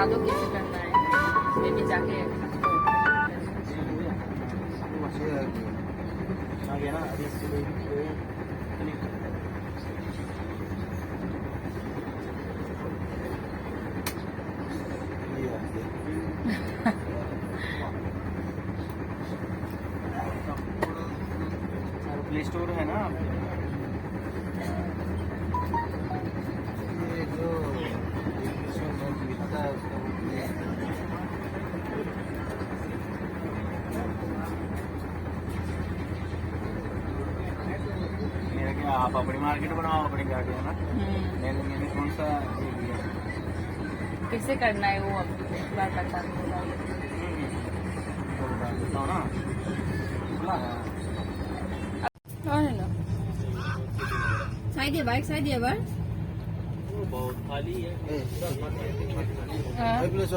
दो कैसे करना है, इसमें भी जाके प्ले स्टोर है ना, ये जो लिखता है उसका मेरा क्या, आप अपनी मार्केट बनाओ, अपनी गाड़ी है ना। मैंने कौन सा ये दिया, कैसे करना है वो अब एक बार बता दो। बताओ ना। साइड है बाइक, साइड है बार बहुत खाली है।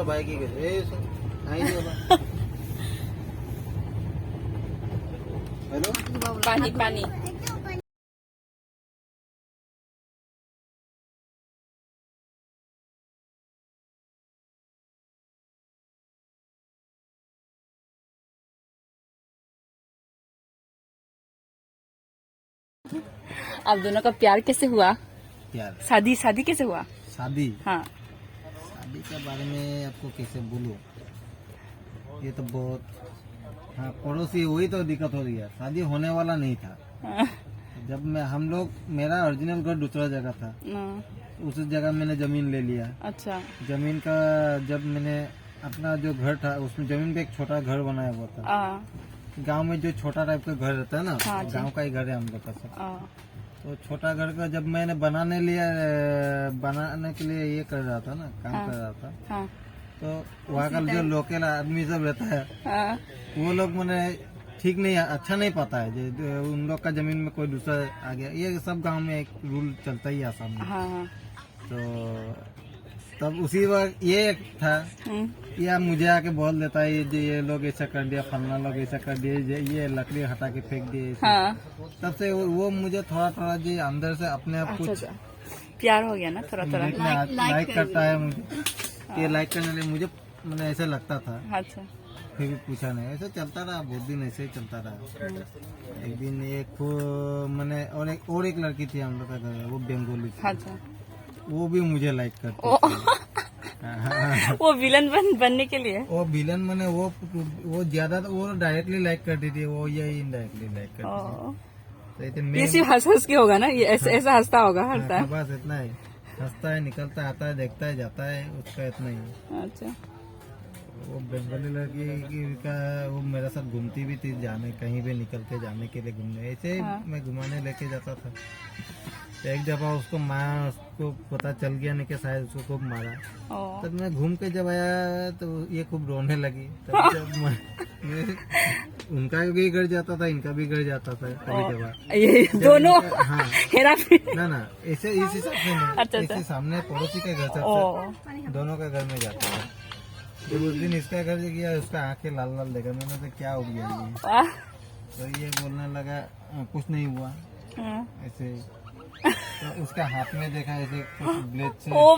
बाइक ही हेलो पानी पानी। आप दोनों का प्यार कैसे हुआ? प्यार शादी शादी कैसे हुआ? शादी हाँ शादी के बारे में आपको कैसे बोलूं, ये तो बहुत, हाँ पड़ोसी वही तो दिक्कत हो रही है। शादी होने वाला नहीं था। जब मैं हम लोग, मेरा ओरिजिनल घर दूसरा जगह था, उस जगह मैंने जमीन ले लिया। अच्छा। जमीन का जब मैंने अपना जो घर था उसमें जमीन पे एक छोटा घर बनाया हुआ था। गांव में जो छोटा टाइप का घर रहता है ना, हाँ, गांव का ही घर है हम लोग का सब। तो छोटा घर का जब मैंने बनाने के लिए ये कर रहा था ना, काम कर रहा था। हाँ। तो वहाँ का जो लोकल आदमी सब रहता है, वो लोग मैंने ठीक नहीं, अच्छा नहीं पाता है जो उन लोग का जमीन में कोई दूसरा आ गया। ये सब गांव में एक रूल चलता ही है आसाम में। हाँ। तो तब उसी वक्त ये एक था, या मुझे आके बोल देता है ये लोग ऐसा कर दिया, फलना लोग ऐसा कर दिए, ये लकड़ी हटा के फेंक दिए। हाँ। तब से वो मुझे थोड़ा थोड़ा जी अंदर से अपने आप कुछ प्यार हो गया ना, थोड़ा थोड़ा लाइक करता है मुझे। ये लाइक करने लगे मुझे, मैंने ऐसा लगता था। अच्छा। फिर भी पूछा नहीं, ऐसे चलता रहा बहुत दिन, ऐसे ही चलता रहा। एक दिन मैंने और एक लड़की थी हम लोग का घर, वो बंगाली थी। अच्छा। वो भी मुझे लाइक करती थी। वो विलन बनने के लिए? वो विलन मैंने वो ज्यादा, वो डायरेक्टली लाइक करती थी, वो ये इनडायरेक्टली लाइक करती थी। ये सिर्फ हंस के होगा ना, ये ऐसा हंसता होगा हर टाइम। बस इतना ही हंसता है, निकलता आता है, देखता है, जाता है, उसका इतना ही। अच्छा। वो बंगाली लड़की का वो मेरे साथ घूमती भी थी, जाने कहीं भी निकल के जाने के लिए घूमने, ऐसे मैं घुमाने लेके जाता था। एक दफा उसको पता चल गया नहीं कि शायद उसको खूब मारा। तब मैं घूम के जब आया तो ये खूब रोने लगी। तब जब उनका भी गिर जाता था, इनका भी गिर जाता था कभी कभार, ये दोनों। हाँ ना ऐसे इस हिसाब से नहीं, ऐसे सामने पड़ोसी के घर से दोनों का घर में जाता था। जब उस दिन इसका घर गया, उसका आंखें लाल लाल देखा, मैंने तो क्या हो गया ये, तो ये बोलने लगा कुछ नहीं हुआ ऐसे। तो उसका हाथ में देखा ऐसे कुछ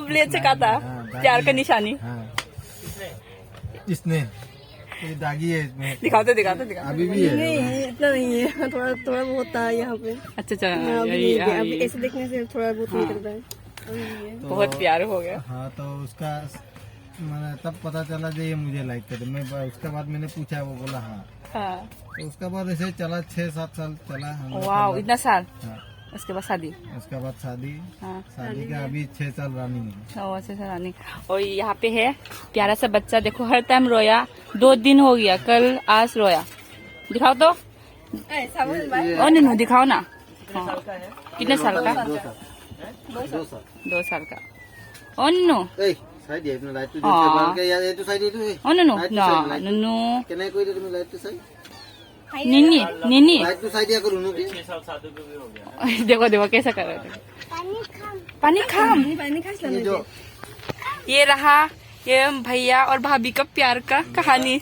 ब्लेड से काटा, प्यार का निशानी। हाँ। इसने ये दागी है इसमें। दिखाते अभी भी है? नहीं इतना नहीं है, थोड़ा बहुत है यहाँ पे। अच्छा। अभी ऐसे देखने से थोड़ा बहुत निकलता है। बहुत प्यार हो गया। हाँ, तो उसका मैंने तब पता चला जो ये मुझे लाइक करे। मैं उसके बाद मैंने पूछा, वो बोला हाँ। तो उसके बाद ऐसे चला 6-7 साल चला। वाह, इतना साल। हाँ। उसके बाद शादी। उसके बाद शादी। हाँ। शादी का अभी 6 साल रनिंग है। 6 साल रनिंग। और यहाँ पे है प्यारा सा बच्चा, देखो हर टाइम रोया, 2 दिन हो गया, कल आज रोया। दिखाओ तो, और नहीं दिखाओ ना। कितने साल का? 2 साल का। और नो निन्नी देखो देखो कैसा कर रहे थे। पानी खाम। ये रहा ये भैया और भाभी का प्यार का कहानी।